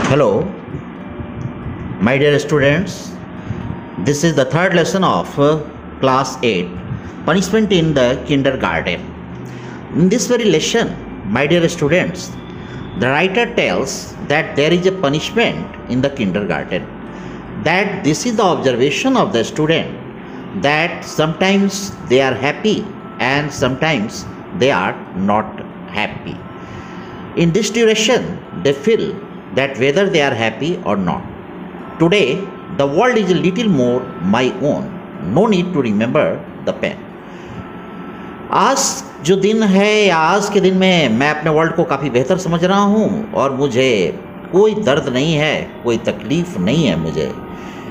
Hello, my dear students. This is the third lesson of class 8, punishment in the kindergarten. In this very lesson, my dear students, the writer tells that there is a punishment in the kindergarten. That this is the observation of the student, that sometimes they are happy and sometimes they are not happy. In this duration, they feel that whether they are happy or not. Today, the world is a little more my own. No need to remember the pen. आज जो दिन है या आज के दिन में मैं अपने वर्ल्ड को काफ़ी बेहतर समझ रहा हूँ और मुझे कोई दर्द नहीं है, कोई तकलीफ नहीं है मुझे.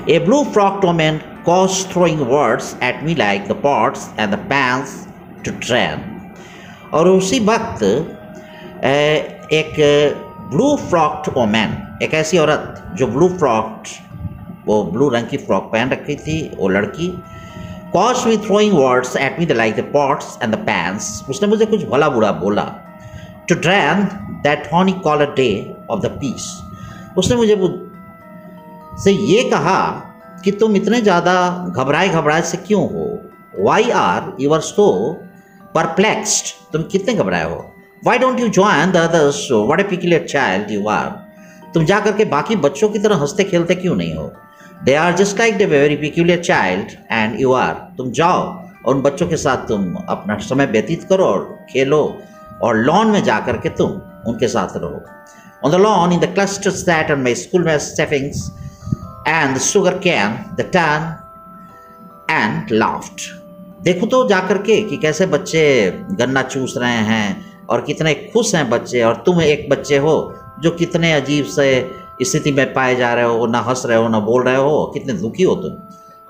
A blue frocked woman was throwing words at me like the pots and the pans to drain. और उसी वक्त एक ब्लू फ्रॉक्ड वोमैन, एक ऐसी औरत जो ब्लू फ्रॉक्ड, वो ब्लू रंग की फ्रॉक पहन रखी थी, वो लड़की, cause me throwing words at me the like the pots and the pans. उसने मुझे कुछ भला बुरा बोला. To drain that honey call a day of the peace. उसने मुझे से ये कहा कि तुम इतने ज़्यादा घबराए से क्यों हो. Why are you are so perplexed. तुम कितने घबराए हो. Why don't you join the others? What a peculiar child you are. तुम जा करके बाकी बच्चों की तरह हंसते खेलते क्यों नहीं हो. They are just like the very peculiar child and you are. तुम जाओ और उन बच्चों के साथ तुम अपना समय व्यतीत करो और खेलो और लॉन में जा करके तुम उनके साथ रहो. On the lawn in the clusters sat on my schoolmates stuffings and the sugar can, the tan and laughed. देखो तो जा करके कि कैसे बच्चे गन्ना चूस रहे हैं और कितने खुश हैं बच्चे, और तुम एक बच्चे हो जो कितने अजीब से स्थिति में पाए जा रहे हो, ना हंस रहे हो ना बोल रहे हो, कितने दुखी हो तुम.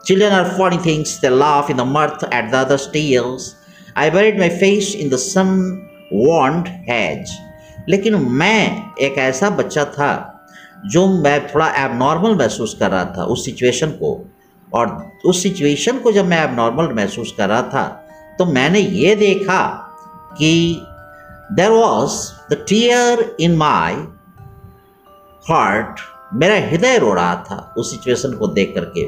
Children are funny things, they laugh in the mirth at the other's tales. I buried my face in the sun-warmed hedge. लेकिन मैं एक ऐसा बच्चा था जो मैं थोड़ा एबनॉर्मल महसूस कर रहा था उस सिचुएशन को, और उस सिचुएशन को जब मैं एबनॉर्मल महसूस कर रहा था तो मैंने ये देखा कि There was the tear in my heart. मेरा हृदय रो रहा था उस सिचुएशन को देख करके.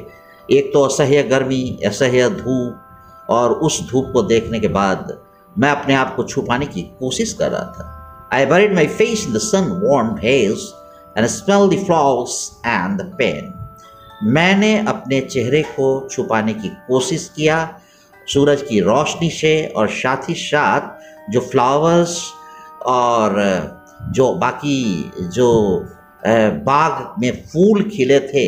एक तो असह्य गर्मी, असह्य धूप, और उस धूप को देखने के बाद मैं अपने आप को छुपाने की कोशिश कर रहा था. I buried my face in the sun-warmed haze and smelled the flowers and the pen. मैंने अपने चेहरे को छुपाने की कोशिश किया सूरज की रोशनी से, और साथ ही साथ जो फ्लावर्स और जो बाकी जो बाग में फूल खिले थे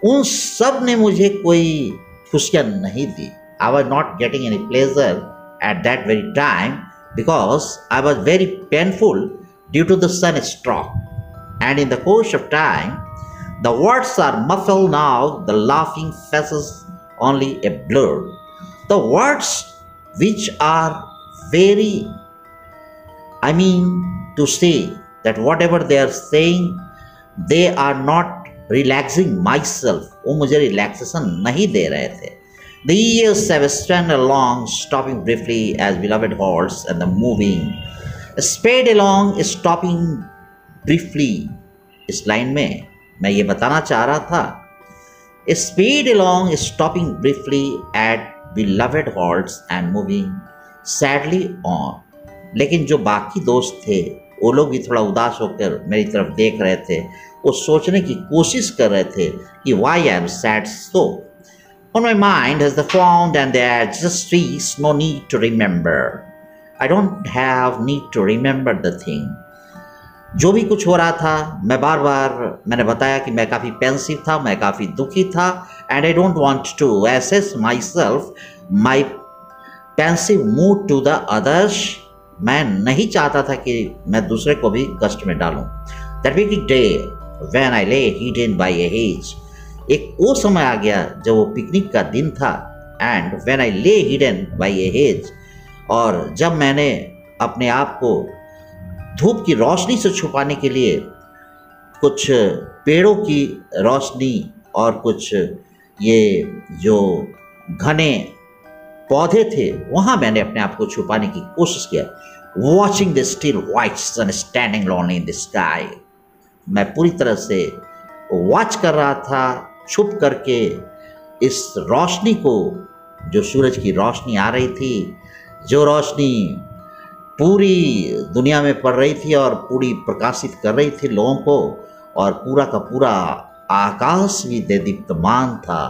उन सब ने मुझे कोई खुशियाँ नहीं दी. I was not getting any pleasure at that very time because I was very painful due to the sunstroke. And in the course of time, the words are muffled now, the laughing faces only a blur. The words which are very, to say that whatever they are saying, they are not relaxing myself. वो मुझे relaxation नहीं दे रहे थे. The years have strung along, stopping briefly as beloved horse and the moving. Sped along, stopping briefly. इस line में मैं ये बताना चाह रहा था. Sped along, stopping briefly at beloved horse and moving sadly on. लेकिन जो बाकी दोस्त थे वो लोग भी थोड़ा उदास होकर मेरी तरफ देख रहे थे. वो सोचने की कोशिश कर रहे थे कि why I am sad so. On my mind has the found and there are just trees, no need to remember. I don't have need to remember the thing. जो भी कुछ हो रहा था मैं बार बार मैंने बताया कि मैं काफ़ी पेंसिव था, मैं काफ़ी दुखी था, and I don't want to assess myself, my pensive mood to the others. मैं नहीं चाहता था कि मैं दूसरे को भी कष्ट में डालूं. That big day when I lay hidden by a hedge. एक वो समय आ गया जब वो पिकनिक का दिन था. And when I lay hidden by a hedge, और जब मैंने अपने आप को धूप की रोशनी से छुपाने के लिए कुछ पेड़ों की रोशनी और कुछ ये जो घने पौधे थे वहाँ मैंने अपने आप को छुपाने की कोशिश किया. Watching the still white sun standing lonely in the sky. मैं पूरी तरह से वॉच कर रहा था छुप करके इस रोशनी को, जो सूरज की रोशनी आ रही थी, जो रोशनी पूरी दुनिया में पड़ रही थी और पूरी प्रकाशित कर रही थी लोगों को, और पूरा का पूरा आकाश भी दीप्तमान था।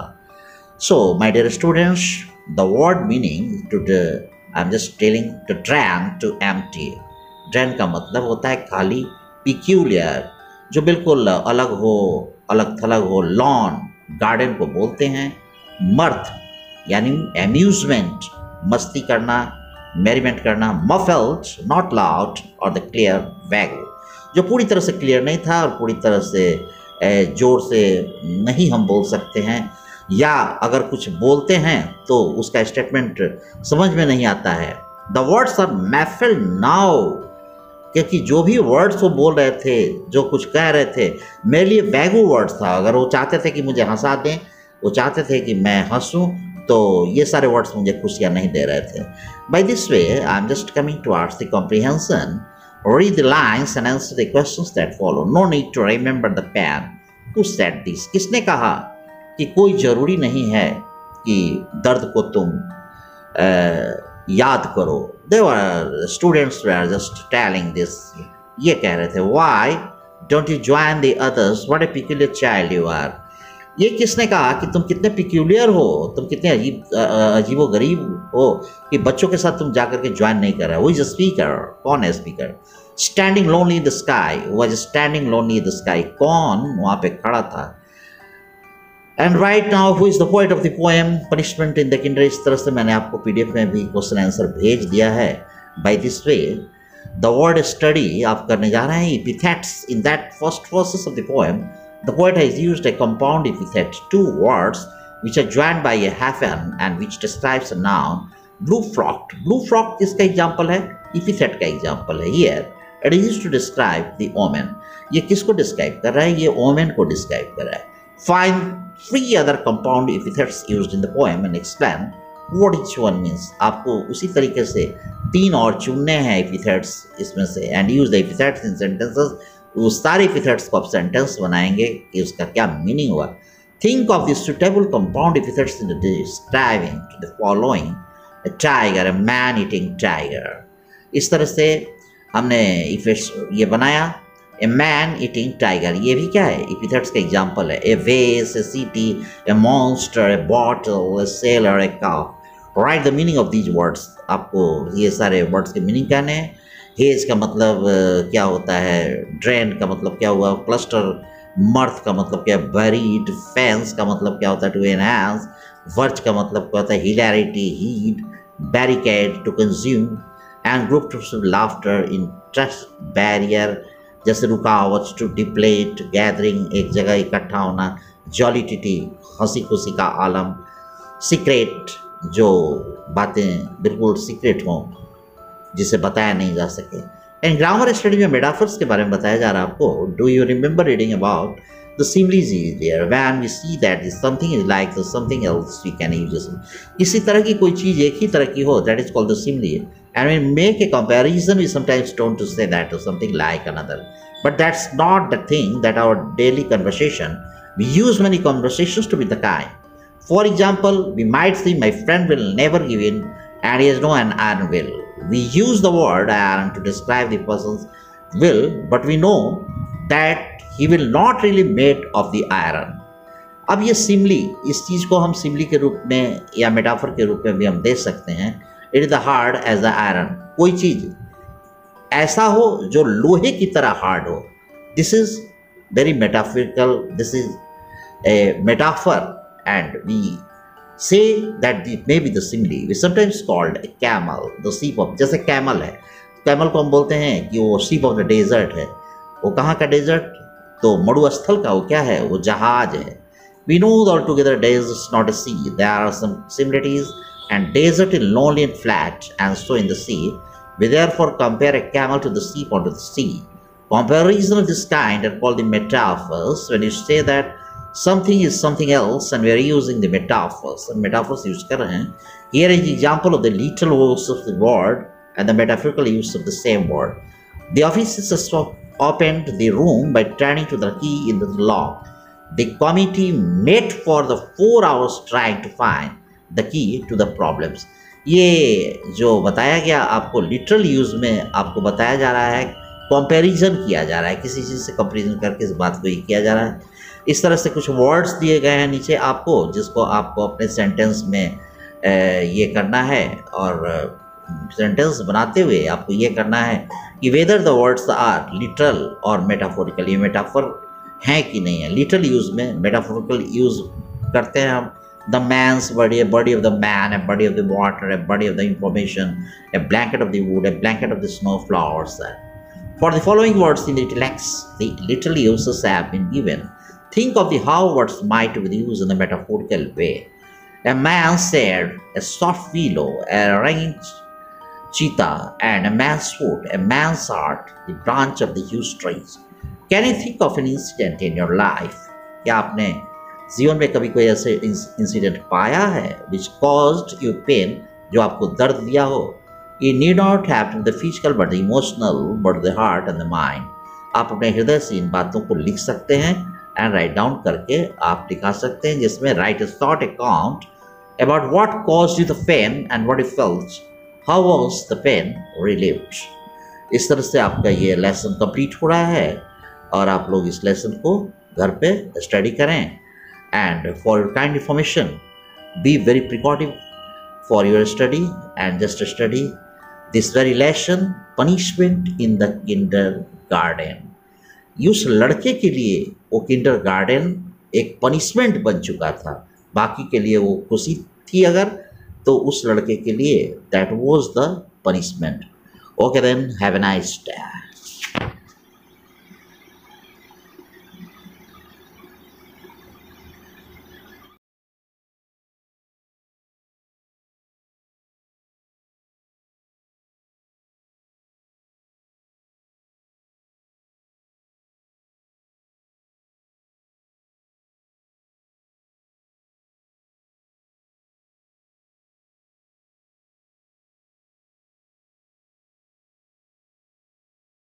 So my dear students, the word meaning to I am just telling to drain, to empty. Drain का मतलब होता है खाली, पिक्यूलियर जो बिल्कुल अलग हो, अलग थलग हो। लॉन गार्डन को बोलते हैं। मर्थ यानी एम्यूजमेंट, मस्ती करना, मेरीमेंट करना। मफल्ड नॉट लाउड और द क्लियर वैगो, जो पूरी तरह से क्लियर नहीं था और पूरी तरह से जोर से नहीं हम बोल सकते हैं, या अगर कुछ बोलते हैं तो उसका स्टेटमेंट समझ में नहीं आता है। द वर्ड्स आर मैफिल्ड नाउ, क्योंकि जो भी वर्ड्स वो बोल रहे थे, जो कुछ कह रहे थे, मेरे लिए वैगो वर्ड्स था। अगर वो चाहते थे कि मुझे हंसा दें, वो चाहते थे कि मैं हंसूं, तो ये सारे वर्ड्स मुझे खुशियाँ नहीं दे रहे थे। By this way I am just coming towards the comprehension. Read the lines and answer the questions that follow. No need to remember the pen. Who said this? किसने कहा कि कोई ज़रूरी नहीं है कि दर्द को तुम याद करो। They were students were just telling this. ये कह रहे थे, Why don't you join the others? What a peculiar child you are. ये किसने कहा कि तुम कितने पिक्यूलियर हो, तुम कितने अजीबो गरीब हो कि बच्चों के साथ तुम जाकर के ज्वाइन नहीं कर रहे हो। Who is a speaker? कौन है speaker? Standing lonely in the sky. Was standing lonely in the sky. कौन वहाँ पे खड़ा था? And right now, who is the poet of the poem Punishment in the Kinder? इस तरह से मैंने आपको PDF में भी क्वेश्चन आंसर भेज दिया है। By this way, the word study आप करने जा रहे हैं। Epithets in that first verses of the poem. The poet has used a compound epithet, two words which are joined by a hyphen and which describes a noun. Blue-frocked. Blue-frocked किसका example है? Epithet का example है। Here it is used to describe the omen. ये किसको describe कर रहा है? ये ओमेन को डिस्क्राइब कर रहा है। Find 3 other compound epithets used in the poem and explain what each one means. आपको उसी तरीके से 3 और चुनने हैं epithets इसमें से, and use the epithets in sentences. उस सारे epithets को आप सेंटेंस बनाएंगे कि उसका क्या मीनिंग हुआ। Think of the suitable compound epithets in the describing to the following: a tiger, a man-eating tiger. इस तरह से हमने ये बनाया, a man-eating tiger। ये भी क्या है? epithets का एग्जाम्पल है। A vase, a city, a monster, a bottle, a sailor, a cow. Write the meaning of these words. आपको ये सारे वर्ड्स के मीनिंग कहने हैं। हेज का मतलब क्या होता है? ड्रेन का मतलब क्या हुआ? क्लस्टर। मर्थ का मतलब क्या है? बरीड। फेंस का मतलब क्या होता है? To enhance. वर्च का मतलब क्या होता है? Hilarity, heed. Barricade, to consume. And group to laughter, interest, barrier जैसे रुकावट, टू डिप्लेट, गैदरिंग एक जगह इकट्ठा होना। जॉलिटिटी, हंसी खुशी का आलम। सीक्रेट, जो बातें बिल्कुल सीक्रेट हों, जिसे बताया नहीं जा सके। एंड ग्रामर स्टडी में मेटाफर्स के बारे में बताया जा रहा है आपको। Do you remember reading about the similes is there when we see that something is like the something else we can use this. इसी तरह की कोई चीज़ एक ही तरह की हो, that is called the simile. And we make a comparison, we sometimes don't to say that something like another, but that's not the thing that our daily conversation, we use many conversations to be the kind. For example, we might see my friend will never give in and he has no an iron will. We use the word iron to describe the person's will, but we know that he will not really made of the iron. अब ये सिमली, इस चीज़ को हम सिमली के रूप में या metaphor के रूप में भी हम दे सकते हैं। It is the hard as the iron. कोई चीज़ ऐसा हो जो लोहे की तरह हार्ड हो। This is very metaphorical, this is a metaphor, and we say that it may be the simile. We sometimes called a camel the sheep of, जैसे कैमल है, कैमल को हम बोलते हैं कि वो sheep of the desert है। वो कहाँ का डेजर्ट? तो मरुस्थल का। वो क्या है? वो जहाज है। We know altogether desert is not a sea. There are some similarities, and desert is lonely and flat, and so in the sea. We therefore compare a camel to the sheep onto the sea. Comparison of this kind are called the metaphors. When you say that something is something else and we are using the metaphors, and metaphors use कर रहे हैं। Here is the example of the literal use of the word and the metaphorical use of the same word. The office is a opened the room by turning to the key in the lock. The committee met for the 4 hours trying to find the key to the problems. ये जो बताया गया आपको literal use में आपको बताया जा रहा है, कंपैरिजन किया जा रहा है, किसी चीज़ से कंपैरिजन करके इस बात को ये किया जा रहा है। इस तरह से कुछ वर्ड्स दिए गए हैं नीचे आपको, जिसको आपको अपने सेंटेंस में ये करना है, और सेंटेंस बनाते हुए आपको ये करना है कि whether the words are literal और मेटाफोरिकल, ये मेटाफोर हैं कि नहीं है। लिटरल यूज में मेटाफोरिकल यूज करते हैं हम। The man's body, a body of the man, a body of the water, a body of the information, a blanket of the wood, a blanket of the snow flowers. For the following words in the italics, the literal uses have been given. Think of the how words might be used in a metaphorical way. A man said, a soft willow, a ringing cheetah, and a man's foot, a man's heart, the branch of the huge trees. Can you think of an incident in your life? क्या आपने जीवन में कभी कोई ऐसे incident पाया है which caused you pain, जो आपको दर्द दिया हो? It need not have to be the physical but the emotional, but the heart and the mind. आप अपने हृदय से इन बातों को लिख सकते हैं एंड राइट डाउन करके आप दिखा सकते हैं, जिसमें right a thought account about what caused you the pain and what you felt. How was the pain relieved? इस तरह से आपका ये लेसन कंप्लीट हो रहा है, और आप लोग इस लेसन को घर पे स्टडी करें। And for your kind information, be very precautious for your study and just study this very lesson, punishment in the kindergarten. उस लड़के के लिए वो किंडरगार्टन एक पनिशमेंट बन चुका था, बाकी के लिए वो खुशी थी अगर, तो उस लड़के के लिए that was the punishment. Okay then, have a nice day.